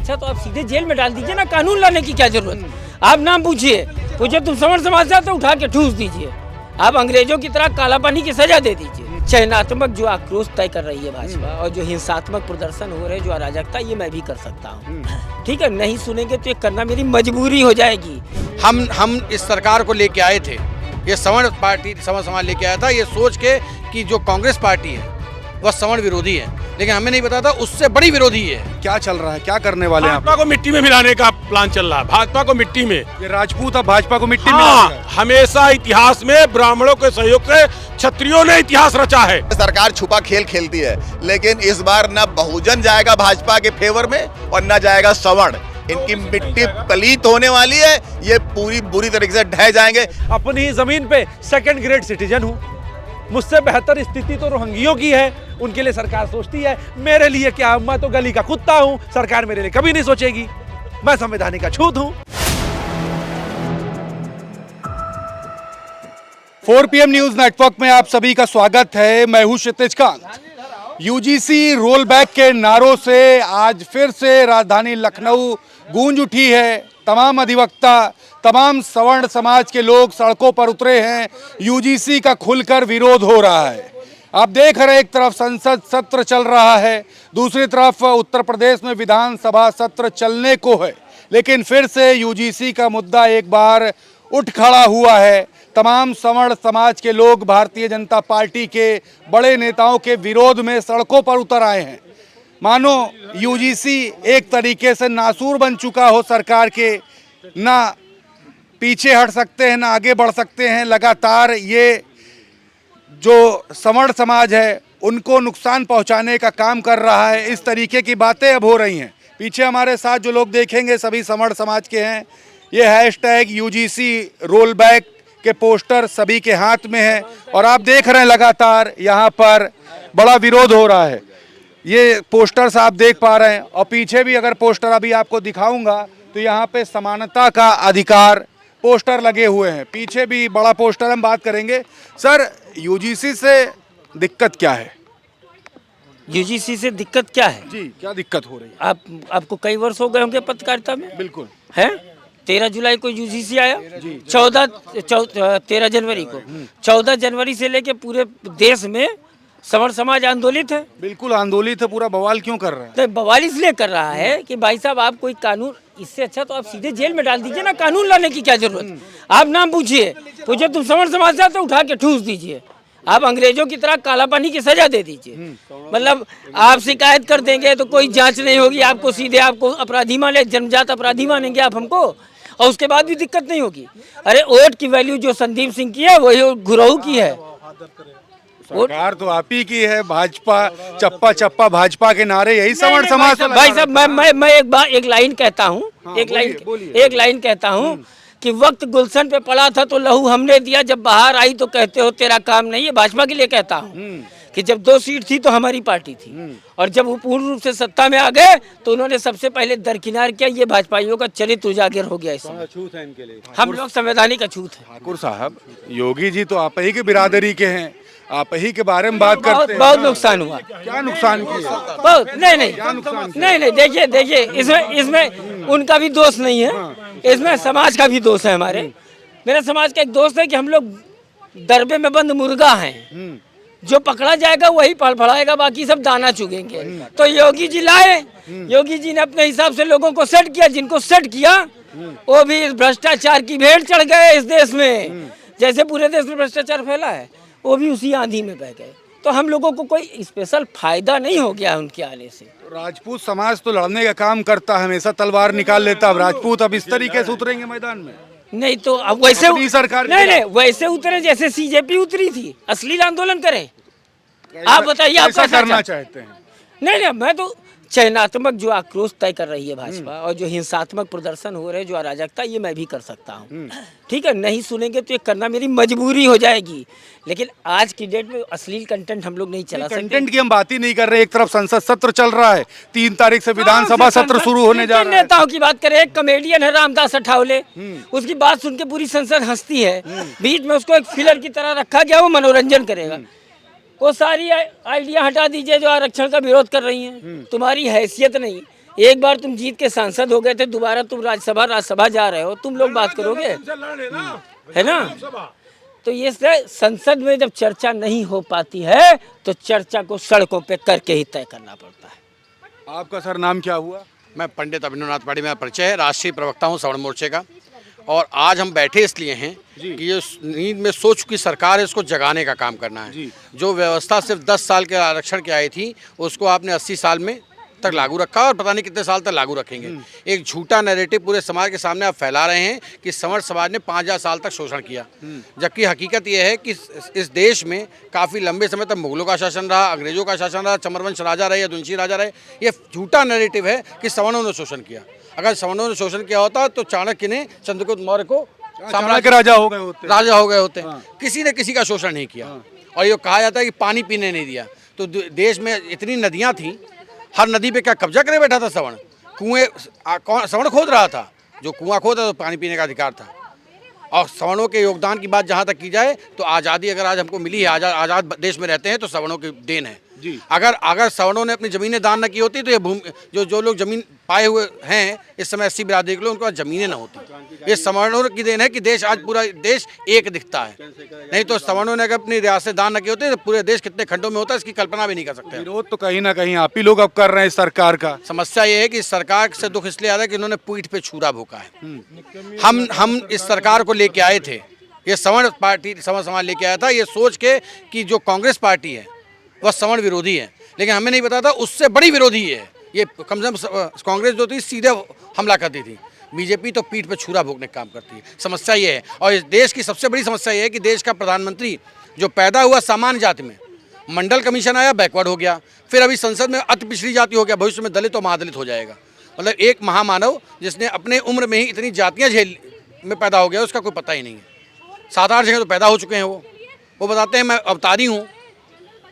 अच्छा तो आप सीधे जेल में डाल दीजिए ना, कानून लाने की क्या जरूरत। आप नाम पूछिए तुम सवर्ण समाज से तो उठा के ठूस दीजिए। आप अंग्रेजों की तरह काला पानी की सजा दे दीजिए। चयनात्मक जो आक्रोश तय कर रही है भाजपा और जो हिंसात्मक प्रदर्शन हो रहे, जो अराजकता, ये मैं भी कर सकता हूँ। ठीक है, नहीं सुनेंगे तो ये करना मेरी मजबूरी हो जाएगी। हम इस सरकार को लेके आए थे, ये सवर्ण पार्टी सवर्ण समाज लेके आया था, ये सोच के कि जो कांग्रेस पार्टी है वह सवर्ण विरोधी है, लेकिन हमें नहीं पता था उससे बड़ी विरोधी है। क्या चल रहा है, क्या करने वाले हैं आप? भाजपा को मिट्टी में मिलाने का प्लान चल रहा है। भाजपा को मिट्टी में, ये राजपूत अब भाजपा को मिट्टी में हाँ, मिलाएगा। हमेशा इतिहास में ब्राह्मणों के सहयोग से क्षत्रियों ने इतिहास रचा है। सरकार छुपा खेल खेलती है, लेकिन इस बार न बहुजन जाएगा भाजपा के फेवर में और न जाएगा सवर्ण। इनकी मिट्टी पलीत होने वाली है, ये पूरी बुरी तरीके से ढह जाएंगे। अपनी जमीन पे सेकंड ग्रेड सिटीजन हूँ, मुझसे बेहतर स्थिति तो रोहिंग्यों की है, उनके लिए सरकार सोचती है। मेरे लिए क्या, मैं तो गली का कुत्ता हूँ, सरकार मेरे लिए कभी नहीं सोचेगी। मैं संवैधानिक अछूत हूँ। 4 PM न्यूज नेटवर्क में आप सभी का स्वागत है। मैं हूं क्षितिज कांत। यूजीसी रोल बैक के नारों से आज फिर से राजधानी लखनऊ गूंज उठी है। तमाम अधिवक्ता, तमाम सवर्ण समाज के लोग सड़कों पर उतरे हैं। यूजीसी का खुलकर विरोध हो रहा है। आप देख रहे हैं, एक तरफ संसद सत्र चल रहा है, दूसरी तरफ उत्तर प्रदेश में विधानसभा सत्र चलने को है, लेकिन फिर से यूजीसी का मुद्दा एक बार उठ खड़ा हुआ है। तमाम सवर्ण समाज के लोग भारतीय जनता पार्टी के बड़े नेताओं के विरोध में सड़कों पर उतर आए हैं। मानो यूजीसी एक तरीके से नासूर बन चुका हो सरकार के, ना पीछे हट सकते हैं ना आगे बढ़ सकते हैं। लगातार ये जो सवर्ण समाज है उनको नुकसान पहुंचाने का काम कर रहा है। इस तरीके की बातें अब हो रही हैं। पीछे हमारे साथ जो लोग देखेंगे सभी सवर्ण समाज के हैं। ये हैशटैग यूजीसी रोल बैक के पोस्टर सभी के हाथ में है और आप देख रहे हैं लगातार यहाँ पर बड़ा विरोध हो रहा है। ये पोस्टर्स आप देख पा रहे हैं और पीछे भी अगर पोस्टर अभी आपको दिखाऊंगा तो यहाँ पे समानता का अधिकार पोस्टर लगे हुए हैं। पीछे भी बड़ा पोस्टर, हम बात करेंगे। सर, यूजीसी से दिक्कत क्या है? यूजीसी से दिक्कत क्या है जी, क्या दिक्कत हो रही है? आपको कई वर्ष हो गए होंगे पत्रकारिता में। बिल्कुल है 13 जुलाई को यूजीसी आया, 13 जनवरी को, 14 जनवरी से लेके पूरे देश में सवर्ण समाज आंदोलित है। बिल्कुल आंदोलित है। पूरा बवाल क्यों कर रहा है? तो बवाल इसलिए कर रहा है कि भाई साहब आप कोई कानून, इससे अच्छा तो आप सीधे जेल में डाल दीजिए ना, कानून लाने की क्या जरूरत। आप नाम पूछिए तुम सवर्ण समाज से तो उठा के ठूस दीजिए। आप अंग्रेजों की तरह काला पानी की सजा दे दीजिए। मतलब आप शिकायत कर देंगे तो कोई जांच नहीं होगी, आपको सीधे आपको अपराधी माने, जन्मजात अपराधी मानेंगे आप हमको, और उसके बाद भी दिक्कत नहीं होगी। अरे वोट की वैल्यू जो संदीप सिंह की है वही गुरहु की है। सरकार तो आप ही की है। भाजपा चप्पा चप्पा भाजपा के नारे यही सवर्ण समाज से भाई साहब मैं एक लाइन कहता हूँ, एक लाइन कहता हूँ कि वक्त गुलशन पे पड़ा था तो लहू हमने दिया, जब बाहर आई तो कहते हो तेरा काम नहीं है। भाजपा के लिए कहता हूँ कि जब 2 सीट थी तो हमारी पार्टी थी, और जब वो पूर्ण रूप से सत्ता में आ गए तो उन्होंने सबसे पहले दरकिनार किया। ये भाजपाइयों का चरित्र उजागर हो गया इसमें। अछूत है इनके लिए। हम लोग संवैधानिक अछूत हैं। ठाकुर साहब, योगी जी तो आप ही की बिरादरी के हैं, आप ही के बारे में बात करते हैं। बहुत नुकसान हुआ। क्या नुकसान किया? बहुत नहीं, देखिए इसमें उनका भी दोष नहीं है, इसमें समाज का भी दोष है। मेरे समाज का एक दोस्त है कि हम लोग दरबे में बंद मुर्गा हैं, जो पकड़ा जाएगा वही फड़फड़ाएगा, बाकी सब दाना चुगेंगे। तो योगी जी लाए, योगी जी ने अपने हिसाब से लोगों को सेट किया। जिनको सेट किया वो भी इस भ्रष्टाचार की भेंट चढ़ गए इस देश में। जैसे पूरे देश में भ्रष्टाचार फैला है, वो भी उसी आंधी में बह गए। तो हम लोगों को कोई स्पेशल फायदा नहीं हो गया उनके आने से। राजपूत समाज तो लड़ने का काम करता है, हमेशा तलवार निकाल लेता है। राजपूत अब इस तरीके से उतरेंगे मैदान में? नहीं तो अब वैसे सरकार नहीं वैसे उतरे जैसे सीजेपी उतरी थी। अश्लील आंदोलन करें। आप बताइए आप क्या करना चाहते हैं? नहीं, मैं तो चयनात्मक जो आक्रोश तय कर रही है भाजपा और जो हिंसात्मक प्रदर्शन हो रहे, जो अराजकता, ये मैं भी कर सकता हूँ। ठीक है, नहीं सुनेंगे तो ये करना मेरी मजबूरी हो जाएगी। लेकिन आज की डेट में अश्लील कंटेंट हम लोग नहीं चला सकते। कंटेंट की हम बात ही नहीं कर रहे। एक तरफ संसद सत्र चल रहा है, 3 तारीख से विधानसभा सत्र शुरू होने जा रहा है। नेताओं की बात करें, एक कॉमेडियन है रामदास अठावले, उसकी बात सुन के पूरी संसद हंसती है। बीच में उसको एक फिलर की तरह रखा गया, वो मनोरंजन करेगा। वो सारी आइडिया हटा दीजिए जो आरक्षण का विरोध कर रही हैं। तुम्हारी हैसियत नहीं एक बार तुम जीत के सांसद हो गए थे, दोबारा तुम राज्यसभा जा रहे हो, तुम लोग बात करोगे, है ना? तो ये संसद में जब चर्चा नहीं हो पाती है तो चर्चा को सड़कों पे करके ही तय करना पड़ता है। आपका सर नाम क्या हुआ? मैं पंडित अभिनवनाथ पाड़ी, मेरा परिचय है, राष्ट्रीय प्रवक्ता हूँ सवर्ण मोर्चे का। और आज हम बैठे इसलिए हैं कि ये नींद में सो चुकी सरकार है, इसको जगाने का काम करना है। जो व्यवस्था सिर्फ 10 साल के आरक्षण की आई थी उसको आपने 80 साल में तक लागू रखा और पता नहीं कितने साल तक लागू रखेंगे। एक झूठा नैरेटिव पूरे समाज के सामने आप फैला रहे हैं कि सवर्ण समाज ने 5000 साल तक शोषण किया, जबकि हकीकत यह है कि इस देश में काफ़ी लंबे समय तक मुगलों का शासन रहा, अंग्रेजों का शासन रहा, चमरवंश राजा रहे या दुनशी राजा रहे। ये झूठा नैरेटिव है कि सवर्णों ने शोषण किया। अगर सवर्णों ने शोषण किया होता तो चाणक्य ने चंद्रगुप्त मौर्य को साम्राज्य राजा हो गए होते। किसी ने किसी का शोषण नहीं किया। और ये कहा जाता है कि पानी पीने नहीं दिया। तो देश में इतनी नदियाँ थी, हर नदी पे क्या कब्जा करे बैठा था सवर्ण? कुएं सवर्ण खोद रहा था, जो कुआं खोदा तो पानी पीने का अधिकार था। और सवर्णों के योगदान की बात जहाँ तक की जाए तो आज़ादी अगर आज हमको मिली है, आज़ाद देश में रहते हैं तो सवर्णों की देन है जी। अगर सवर्णों ने अपनी ज़मीनें दान न की होती तो ये भूमि जो लोग ज़मीन पाए हुए हैं इस समय 80 बिरादरी के लोग, उनके पास ज़मीनें ना होती। ये सवर्णों की देन है कि देश आज पूरा देश एक दिखता है। नहीं तो सवर्णों ने अगर अपनी रियासत दान न की होती तो पूरे देश कितने खंडों में होता है इसकी कल्पना भी नहीं कर सकते। विरोध तो कहीं ना कहीं आप ही लोग अब कर रहे हैं सरकार का। समस्या ये है कि सरकार से दुख इसलिए आता है कि इन्होंने पीठ पे छुरा भोंका है। हम इस सरकार को लेके आए थे, ये सवर्ण पार्टी सवर्ण समाज लेके आया था, ये सोच के कि जो कांग्रेस पार्टी है वह सवर्ण विरोधी है, लेकिन हमें नहीं पता था उससे बड़ी विरोधी है। ये कम से कम कांग्रेस जो थी सीधे हमला करती थी, बीजेपी तो पीठ पे छुरा भोंकने का काम करती है। समस्या ये है। और इस देश की सबसे बड़ी समस्या ये है कि देश का प्रधानमंत्री जो पैदा हुआ सामान्य जाति में, मंडल कमीशन आया बैकवर्ड हो गया, फिर अभी संसद में अति पिछड़ी जाति हो गया, भविष्य में दलित और महादलित हो जाएगा। मतलब एक महामानव जिसने अपने उम्र में ही इतनी जातियाँ झेल में पैदा हो गया, उसका कोई पता ही नहीं है। 7-8 जगह तो पैदा हो चुके हैं वो बताते हैं मैं अवतारी हूँ,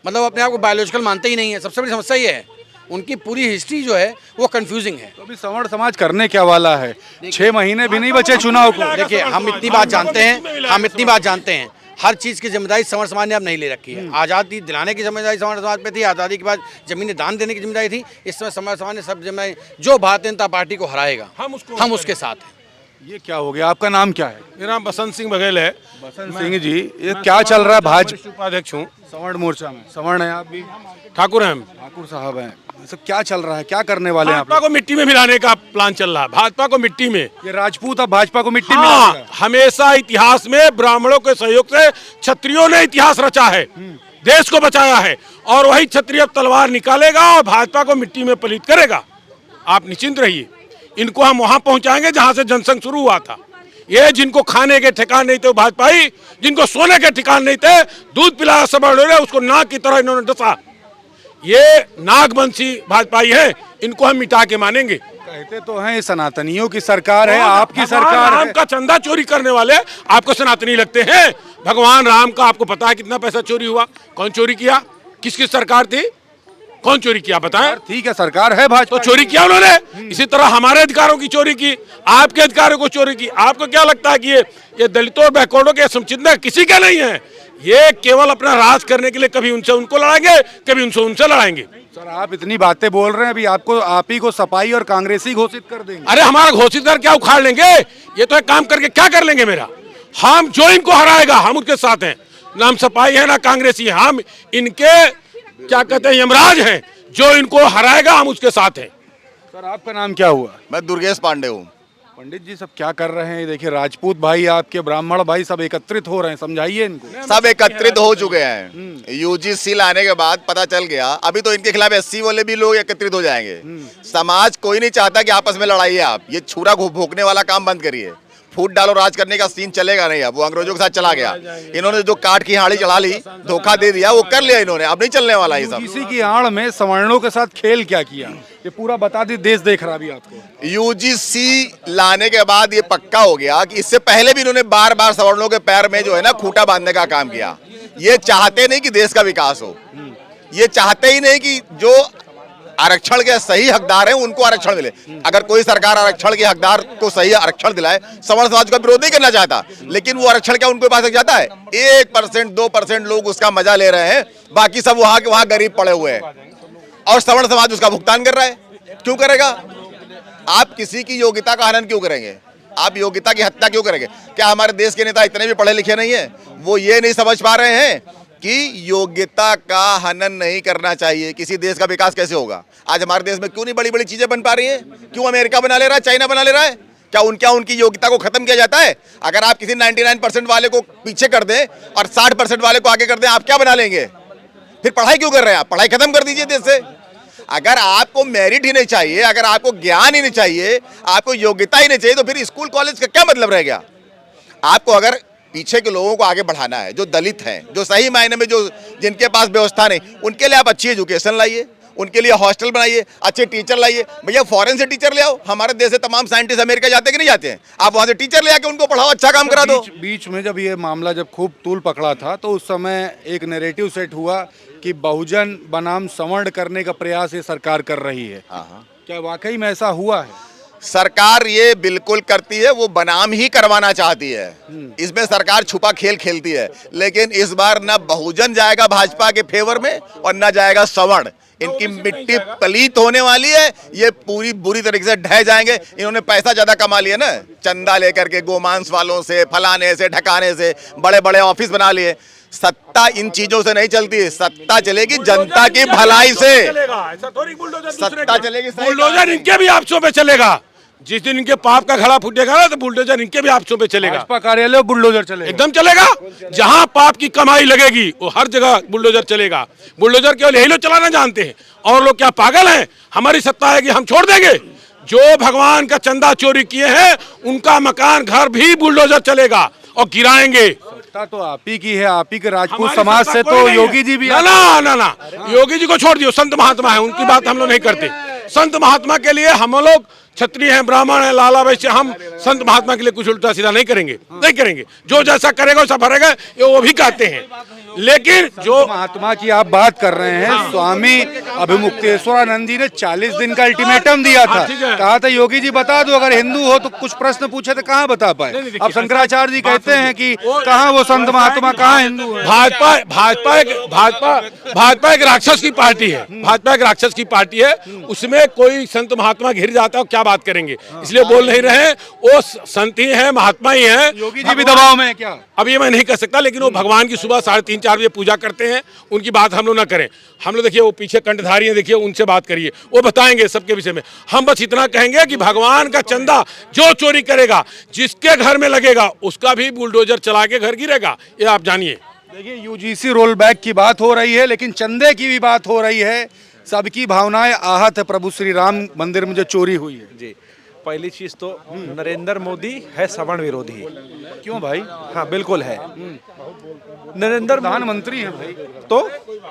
मतलब अपने आप को बायोलॉजिकल मानते ही नहीं है। सबसे बड़ी समस्या ये है, उनकी पूरी हिस्ट्री जो है वो कंफ्यूजिंग है। तो अभी सवर्ण समाज करने क्या वाला है? 6 महीने भी नहीं बचे चुनाव को। देखिए हम इतनी बात जानते हैं, हर चीज़ की जिम्मेदारी सवर्ण समाज ने अब नहीं ले रखी है। आज़ादी दिलाने की जिम्मेदारी सवर्ण समाज पे थी, आज़ादी के बाद जमीनें दान देने की जिम्मेदारी थी। इस समय सवर्ण समाज ने सब जिम्मेदारी, जो भारतीय जनता पार्टी को हराएगा हम उसके साथ हैं। ये क्या हो गया? आपका नाम क्या है? मेरा नाम बसंत सिंह बघेल है। बसंत सिंह जी, ये क्या चल रहा है? भाजपा उपाध्यक्ष हूँ सवर्ण मोर्चा में। सवर्ण है आप भी? ठाकुर हैं हम। ठाकुर साहब हैं। सब क्या चल रहा है, क्या करने वाले हैं आप? भाजपा को मिट्टी में मिलाने का प्लान चल रहा है। भाजपा को मिट्टी में, ये राजपूत अब भाजपा को मिट्टी में हाँ, हमेशा इतिहास में ब्राह्मणों के सहयोग से क्षत्रियों ने इतिहास रचा है, देश को बचाया है, और वही क्षत्रिय अब तलवार निकालेगा और भाजपा को मिट्टी में पलित करेगा। आप निश्चिंत रहिए, इनको हम वहां पहुंचाएंगे जहां से जनसंघ शुरू हुआ था। ये जिनको खाने के ठिकान नहीं थे भाजपाई, जिनको सोने के ठिकान नहीं थे, दूध पिलाया सवर्ण उसको नाग की तरह इन्होंने डसा। ये नागवंशी भाजपाई हैं, इनको हम मिटा के मानेंगे। कहते तो हैं सनातनियों की सरकार है, आपकी सरकार राम है। का चंदा चोरी करने वाले आपको सनातनी लगते हैं? भगवान राम का आपको पता है कितना पैसा चोरी हुआ? कौन चोरी किया? किसकी सरकार थी? कौन चोरी किया बताएं? ठीक है, सरकार है भाजपा। तो चोरी किया उन्होंने। इसी तरह हमारे अधिकारों की चोरी की, आपके अधिकारों को चोरी की। आपको क्या लगता है कि ये दलितों और बैकवर्डों के समचिंतक किसी के नहीं है? ये केवल अपना राज करने के लिए कभी उनसे उनको लड़ाएंगे, कभी उनसे लड़ाएंगे। सर आप इतनी बातें बोल रहे हैं, अभी आप ही को सपाई और कांग्रेसी घोषित कर देंगे। अरे हमारा घोषित कर क्या उखाड़ लेंगे? ये तो एक काम करके क्या कर लेंगे मेरा? हम जो इनको हराएगा हम उनके साथ हैं। ना हम सपाई है ना कांग्रेसी है, हम इनके क्या कहते हैं यमराज हैं। जो इनको हराएगा हम उसके साथ हैं। सर आपका नाम क्या हुआ? मैं दुर्गेश पांडे हूँ। पंडित जी सब क्या कर रहे हैं? देखिए राजपूत भाई, आपके ब्राह्मण भाई सब एकत्रित हो रहे हैं, समझाइए इनको। सब एकत्रित हो चुके हैं। यूजीसी लाने के बाद पता चल गया, अभी तो इनके खिलाफ एससी वाले भी लोग एकत्रित हो जाएंगे। समाज कोई नहीं चाहता कि आपस में लड़ाइए। आप ये छुरा भोंकने वाला काम बंद करिए। फूट डालो राज करने का सीन चलेगा नहीं। अब वो अंग्रेजों के साथ चला गया। इन्होंने जो काट की हाड़ी चढ़ा ली, धोखा दे दिया, वो कर लिया इन्होंने। अब नहीं चलने वाला ये सब। यूजीसी की आड़ में सवर्णों के साथ खेल क्या किया, ये पूरा बता दी, देश देख रहा भी आपको। यूजीसी लाने के बाद ये पक्का हो गया कि इससे पहले भी इन्होंने बार बार सवर्णों के पैर में जो है ना खूंटा बांधने का काम किया। ये चाहते नहीं कि देश का विकास हो, ये चाहते ही नहीं कि जो आरक्षण के सही हकदार हैं उनको आरक्षण मिले। अगर कोई सरकार आरक्षण के हकदार को सही आरक्षण दिलाए, सवर्ण समाज का विरोध नहीं करना चाहता, लेकिन वो आरक्षण क्या उनके पास जाता है? 1% 2% लोग उसका मजा ले रहे हैं, बाकी सब वहां के वहां गरीब पड़े हुए हैं और सवर्ण समाज उसका भुगतान कर रहा है। क्यों करेगा? आप किसी की योग्यता का हनन क्यों करेंगे? आप योग्यता की हत्या क्यों करेंगे? क्या हमारे देश के नेता इतने भी पढ़े लिखे नहीं है? वो ये नहीं समझ पा रहे हैं कि योग्यता का हनन नहीं करना चाहिए। किसी देश का विकास कैसे होगा? आज हमारे देश में क्यों नहीं बड़ी बड़ी चीजें बन पा रही हैं? क्यों अमेरिका बना ले रहा है, चाइना बना ले रहा है? क्या उनकी योग्यता को खत्म किया जाता है? अगर आप किसी 99% वाले को पीछे कर दें और 60% वाले को आगे कर दें, आप क्या बना लेंगे? फिर पढ़ाई क्यों कर रहे हैं? आप पढ़ाई खत्म कर दीजिए देश से। अगर आपको मेरिट ही नहीं चाहिए, अगर आपको ज्ञान ही नहीं चाहिए, आपको योग्यता ही नहीं चाहिए, तो फिर स्कूल कॉलेज का क्या मतलब रह गया? आपको अगर पीछे के लोगों को आगे बढ़ाना है, जो दलित हैं, जो सही मायने में जो जिनके पास व्यवस्था नहीं, उनके लिए आप अच्छी एजुकेशन लाइए, उनके लिए हॉस्टल बनाइए, अच्छे टीचर लाइए। भैया फॉरेन से टीचर ले आओ। हमारे देश से तमाम साइंटिस्ट अमेरिका जाते कि नहीं जाते हैं? आप वहां से टीचर ले आके उनको पढ़ाओ, अच्छा काम करा दो। बीच में जब ये मामला जब खूब तूल पकड़ा था तो उस समय एक नैरेटिव सेट हुआ कि बहुजन बनाम सवर्ण करने का प्रयास ये सरकार कर रही है। क्या वाकई में ऐसा हुआ है? सरकार ये बिल्कुल करती है, वो बनाम ही करवाना चाहती है। इसमें सरकार छुपा खेल खेलती है। लेकिन इस बार ना बहुजन जाएगा भाजपा के फेवर में और ना जाएगा सवर्ण। इनकी मिट्टी पलीत होने वाली है, ये पूरी बुरी तरीके से ढह जाएंगे। इन्होंने पैसा ज्यादा कमा लिया ना, चंदा लेकर के, गोमांस वालों से, फलाने से, ढकाने से, बड़े बड़े ऑफिस बना लिए। सत्ता इन चीजों से नहीं चलती, सत्ता चलेगी जनता की भलाई से। सत्ता चलेगी, बुलडोजर इनके भी ऑफिसों पे चलेगा। जिस दिन इनके पाप का घड़ा फूटेगा ना, तो बुलडोजर इनके भी ऑफिसों पे चलेगा। भाजपा कार्यालय बुलडोजर चलेगा, एकदम चलेगा। जहां पाप की कमाई लगेगी वो हर जगह बुलडोजर चलेगा। बुलडोजर केवल यही लोग चलाना जानते हैं, और लोग क्या पागल हैं? हमारी सत्ता है कि हम छोड़ देंगे? जो भगवान का चंदा चोरी किए हैं उनका मकान घर भी बुलडोजर चलेगा और गिराएंगे। सत्ता तो आप ही की है, आप ही के राजपूत समाज से तो योगी जी भी। ना योगी जी को छोड़ दियो, संत महात्मा है, उनकी बात हम लोग नहीं करते। संत महात्मा के लिए हम लोग क्षत्रिय हैं, ब्राह्मण हैं, लाला वैश्य, हम संत महात्मा के लिए कुछ उल्टा सीधा नहीं करेंगे, नहीं करेंगे। जो जैसा करेगा वैसा भरेगा, ये वो भी कहते हैं। लेकिन जो महात्मा की आप बात कर रहे हैं, स्वामी अभिमुक्तेश्वरानंद जी ने 40 दिन का अल्टीमेटम दिया था। कहा था योगी जी बता दो, अगर हिंदू हो तो कुछ प्रश्न पूछे तो कहाँ बता पाए। अब शंकराचार्य जी कहते हैं कि कहाँ वो संत महात्मा, कहाँ हिंदू है। भाजपा एक राक्षस की पार्टी है। भाजपा एक राक्षस की पार्टी है, उसमें कोई संत महात्मा घिर जाता है, क्या बात करेंगे? इसलिए बोल नहीं रहे। वो संत ही है, महात्मा ही है। योगी जी भी दबाव में है क्या? अब ये मैं नहीं कह सकता, लेकिन वो भगवान की सुबह 3:30-4 बजे पूजा करते हैं, उनकी बात हम लोग ना करें। हम लोग देखिए वो पीछे कंठधारी हैं, देखिए उनसे बात करिए, वो बताएंगे सबके विषय में। हम बस इतना कहेंगे कि भगवान का चंदा जो चोरी करेगा, जिसके घर में लगेगा, उसका भी बुलडोजर चला के घर गिरेगा, ये आप जानिए। देखिए यूजीसी रोल बैक की बात हो रही है, लेकिन चंदे की भी बात हो रही है। सबकी भावनाएं आहत है प्रभु श्री राम मंदिर में जो चोरी हुई है। जी, पहली चीज तो नरेंद्र मोदी है सवर्ण विरोधी। क्यों भाई? हाँ बिल्कुल है। नरेंद्र प्रधानमंत्री है भाई, तो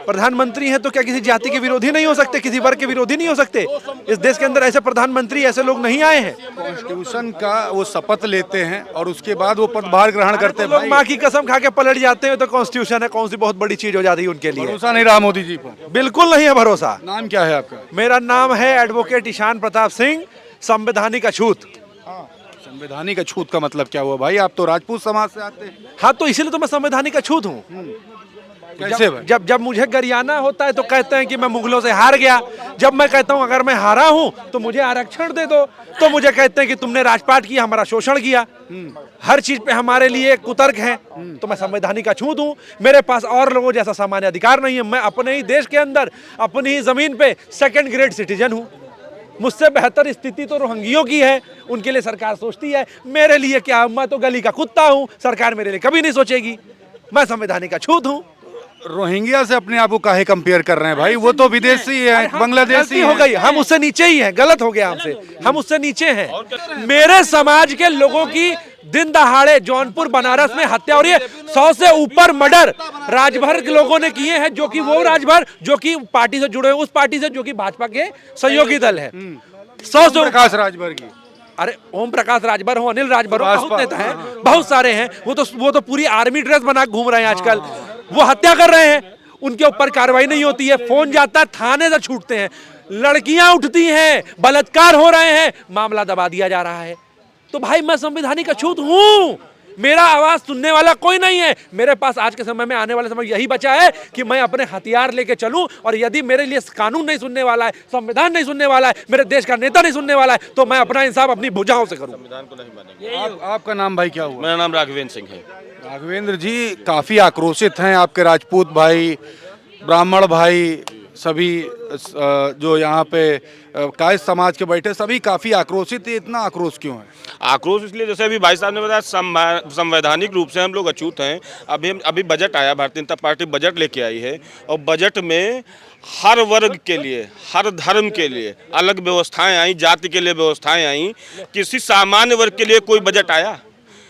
प्रधानमंत्री हैं तो क्या किसी जाति के विरोधी नहीं हो सकते, किसी वर्ग के विरोधी नहीं हो सकते? इस देश के अंदर ऐसे प्रधानमंत्री, ऐसे लोग नहीं आए हैं। कॉन्स्टिट्यूशन का वो शपथ लेते हैं और उसके बाद वो पदभार ग्रहण करते हैं। लोग माँ की कसम खा के पलट जाते हैं, तो कॉन्स्टिट्यूशन है कौन सी बहुत बड़ी चीज हो जाती है उनके लिए। भरोसा नहीं रहा मोदी जी पर? बिल्कुल नहीं है भरोसा। नाम क्या है आपका? मेरा नाम है एडवोकेट ईशान प्रताप सिंह, संवैधानिक अछूत। संवैधानिक अछूत का मतलब क्या हुआ भाई? आप तो राजपूत समाज से आते हैं। हाँ, तो इसीलिए तो मैं संवैधानिक अछूत हूँ। कैसे भाई? जब मुझे गरियाना होता है तो कहते हैं कि मैं मुगलों से हार गया। जब मैं कहता हूँ अगर मैं हारा हूँ तो मुझे आरक्षण दे दो, तो मुझे कहते हैं कि तुमने राजपाट किया, हमारा शोषण किया। हर चीज पे हमारे लिए कुतर्क है। तो मैं संवैधानिक अछूत हूँ। मेरे पास और लोगों जैसा सामान्य अधिकार नहीं है। मैं अपने ही देश के अंदर, अपनी ही जमीन पे 2nd ग्रेड सिटीजन हूँ। मुझसे बेहतर स्थिति तो रोहिंग्यों की है, उनके लिए सरकार सोचती है। मेरे लिए क्या, मैं तो गली का कुत्ता हूँ, सरकार मेरे लिए कभी नहीं सोचेगी। मैं संवैधानिक अछूत हूँ। रोहिंग्या से अपने आप को काहे कंपेयर कर रहे हैं भाई? वो तो विदेशी है, बांग्लादेशी हो गई, हम उससे नीचे ही हैं। गलत हो गया हमसे, हम उससे नीचे हैं। मेरे समाज के लोगों की दिन दहाड़े जौनपुर बनारस में हत्या हो रही है। 100 से ऊपर मर्डर राजभर के लोगों ने किए हैं, जो कि वो राजभर जो कि पार्टी से जुड़े हैं, उस पार्टी से जो कि भाजपा के सहयोगी दल है। 100 से प्रकाश राजभर की, अरे ओम प्रकाश राजभर हो, अनिल राजभर हो, बहुत नेता हैं, बहुत सारे हैं। वो तो पूरी आर्मी ड्रेस बना घूम रहे हैं आजकल। वो हत्या कर रहे हैं, उनके ऊपर कार्रवाई नहीं होती है। फोन जाता है, थाने से छूटते हैं। लड़कियां उठती हैं, बलात्कार हो रहे हैं, मामला दबा दिया जा रहा है। तो भाई मैं संवैधानिक अछूत हूं। मेरा आवाज सुनने वाला कोई नहीं है। मेरे पास आज के समय में, आने वाले समय यही बचा है कि मैं अपने हथियार लेके चलूं, और यदि मेरे लिए कानून नहीं सुनने वाला है, संविधान नहीं सुनने वाला है, मेरे देश का नेता नहीं सुनने वाला है, तो मैं अपना इंसाफ अपनी भुजाओं से करूं। आपका नाम भाई क्या हुआ? मेरा नाम राघवेंद्र सिंह है। राघवेंद्र जी काफी आक्रोशित हैं, आपके राजपूत भाई, ब्राह्मण भाई, सभी जो यहाँ पे कायस्थ समाज के बैठे सभी काफी आक्रोशित है। इतना आक्रोश क्यों है? आक्रोश इसलिए, जैसे अभी भाई साहब ने बताया, संवैधानिक रूप से हम लोग अछूत हैं। अभी बजट आया, भारतीय जनता पार्टी बजट लेके आई है, और बजट में हर वर्ग के लिए, हर धर्म के लिए अलग व्यवस्थाएं आई, जाति के लिए व्यवस्थाएं आई। किसी सामान्य वर्ग के लिए कोई बजट आया?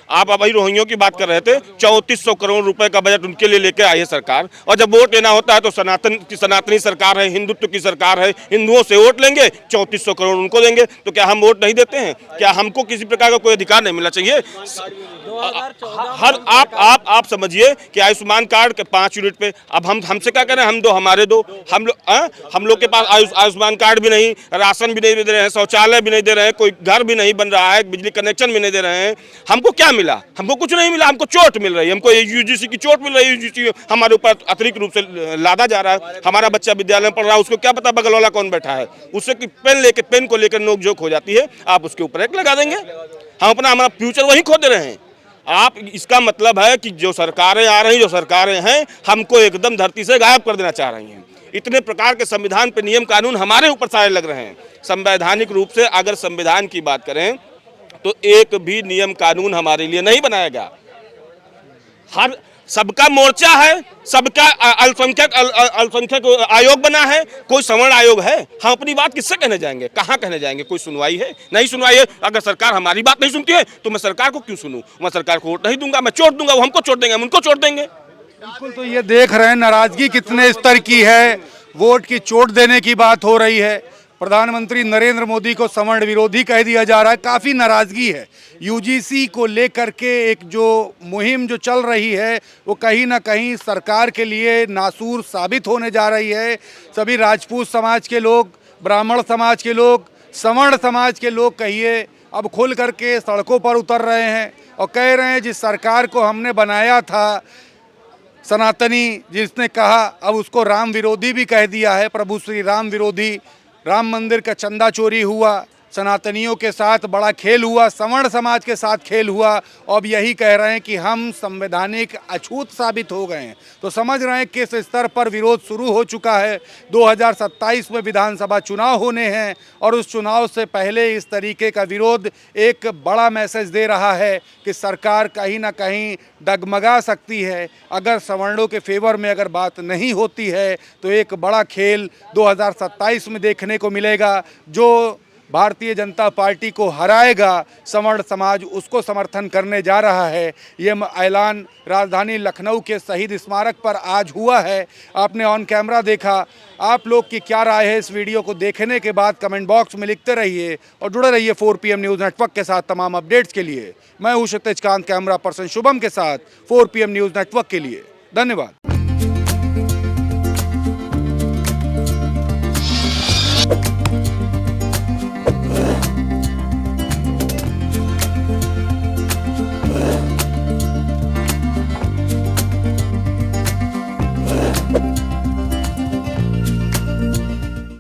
आप अभी रोहिंग्यों की बात कर रहे थे, 3400 करोड़ रुपए का बजट उनके लिए लेके आई है सरकार। और जब वोट लेना होता है तो सनातनी सरकार है, हिंदुत्व की सरकार है, हिंदुओं से वोट लेंगे, 3400 करोड़ उनको देंगे। तो क्या हम वोट नहीं देते हैं? क्या हमको किसी प्रकार का कोई अधिकार नहीं मिलना चाहिए? हर आप समझिए कि आयुष्मान कार्ड के 5 यूनिट पे, अब हमसे क्या करें? हम दो, हमारे दो, हम लोग के पास आयुष्मान कार्ड भी नहीं, राशन भी नहीं दे रहे हैं, शौचालय भी नहीं दे रहे हैं, कोई घर भी नहीं बन रहा है, बिजली कनेक्शन भी नहीं दे रहे हैं। हमको क्या मिला? हमको कुछ नहीं मिला। हमको चोट मिल रही है, हमको यूजीसी की चोट मिल रही है। यूजीसी हमारे ऊपर अतिरिक्त रूप से लादा जा रहा है। हमारा बच्चा विद्यालय में पढ़ रहा है, उसको क्या पता बगल वाला कौन बैठा है? उससे पेन को लेकर नोक-झोंक हो जाती है, आप उसके ऊपर एक लगा देंगे। हम हमारा फ्यूचर वही खो दे रहे हैं। आप, इसका मतलब है कि जो सरकारें आ रही, जो सरकारें हैं, हमको एकदम धरती से गायब कर देना चाह रही हैं। इतने प्रकार के संविधान पे नियम कानून हमारे ऊपर सारे लग रहे हैं। संवैधानिक रूप से अगर संविधान की बात करें तो एक भी नियम कानून हमारे लिए नहीं बनाएगा। हर सबका मोर्चा है, सबका अल्पसंख्यक आयोग बना है, कोई सवर्ण आयोग है। हम अपनी बात किससे कहने जाएंगे? कहाँ कहने जाएंगे? कोई सुनवाई है? नहीं सुनवाई है। अगर सरकार हमारी बात नहीं सुनती है तो मैं सरकार को क्यों सुनूं? मैं सरकार को वोट नहीं दूंगा, मैं चोट दूंगा, वो हमको चोट देंगे, हम उनको चोट देंगे। बिल्कुल, तो ये देख रहे हैं नाराजगी कितने स्तर की है। वोट की चोट देने की बात हो रही है। प्रधानमंत्री नरेंद्र मोदी को सवर्ण विरोधी कह दिया जा रहा है। काफ़ी नाराज़गी है यूजीसी को लेकर के। एक जो मुहिम जो चल रही है वो कहीं ना कहीं सरकार के लिए नासूर साबित होने जा रही है। सभी राजपूत समाज के लोग, ब्राह्मण समाज के लोग, सवर्ण समाज के लोग कहिए, अब खुल करके सड़कों पर उतर रहे हैं और कह रहे हैं जिस सरकार को हमने बनाया था सनातनी, जिसने कहा, अब उसको राम विरोधी भी कह दिया है। प्रभु श्री राम विरोधी। राम मंदिर का चंदा चोरी हुआ, सनातनियों के साथ बड़ा खेल हुआ, सवर्ण समाज के साथ खेल हुआ। अब यही कह रहे हैं कि हम संवैधानिक अछूत साबित हो गए हैं। तो समझ रहे हैं किस स्तर पर विरोध शुरू हो चुका है। 2027 में विधानसभा चुनाव होने हैं और उस चुनाव से पहले इस तरीके का विरोध एक बड़ा मैसेज दे रहा है कि सरकार कहीं ना कहीं डगमगा सकती है। अगर सवर्णों के फेवर में अगर बात नहीं होती है तो एक बड़ा खेल 2027 में देखने को मिलेगा। जो भारतीय जनता पार्टी को हराएगा, सवर्ण समाज उसको समर्थन करने जा रहा है। ये ऐलान राजधानी लखनऊ के शहीद स्मारक पर आज हुआ है। आपने ऑन कैमरा देखा। आप लोग की क्या राय है इस वीडियो को देखने के बाद कमेंट बॉक्स में लिखते रहिए और जुड़े रहिए 4PM न्यूज़ नेटवर्क के साथ तमाम अपडेट्स के लिए। मैं हूँ क्षितिज कांत, कैमरा पर्सन शुभम के साथ 4PM न्यूज़ नेटवर्क के लिए। धन्यवाद।